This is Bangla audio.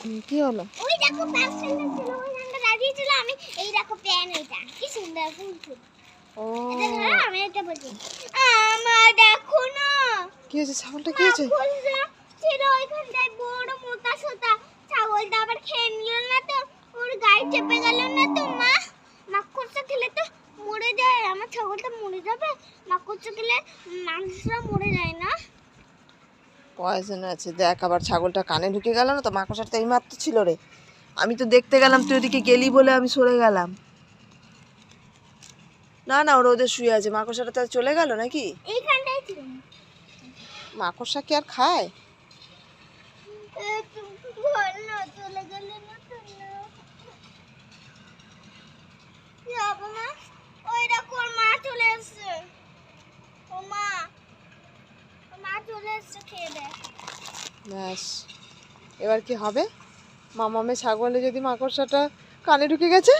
কি হলো? ওই দেখো প্যান্সেল ছিল ওইখানটা দাঁড়িয়ে ছিল আমি এই দেখো প্যান এটা কি সুন্দর ফুল ফুল। ও এটা ধরো আমি এটা বলছি আমার দেখো না কি হয়েছে? ছাগলটা কি হয়েছে? মাকুলটা ছিল ওইখানটায় বড় মোটা সোটা ছাগলটা আবার খেয়ে নিল না তো ওর গায়ে চেপে গেল না তো মা মাকুলটা খেলে তো মরে যায় আমার ছাগলটা মরে যাবে মাকুলটা খেলে মানুষরা মরে যায় না পয়জন আছে দেখ, আবার ছাগলটা কানে ঢুকে গেল না তো? মাকড়সাটা এই মাত্র ছিল রে, আমি তো দেখতে গেলাম, তুই ওদিকে গেলি বলে আমি সরে গেলাম। না না, ওরা ওদের শুয়ে আছে, মাকড়সাটা তো চলে গেল নাকি? এইখানটাই ছিল মাকড়সা কি আর খায়? ভালো চলে গেলে না তো যাবো না ওই দেখো ওর মা চলে এসছে ও মা চলে এসছে খেয়ে দে ব্যাস, এবার কি হবে? মামামে ছাগলে যদি মাকড়সাটা কানে ঢুকে গেছে।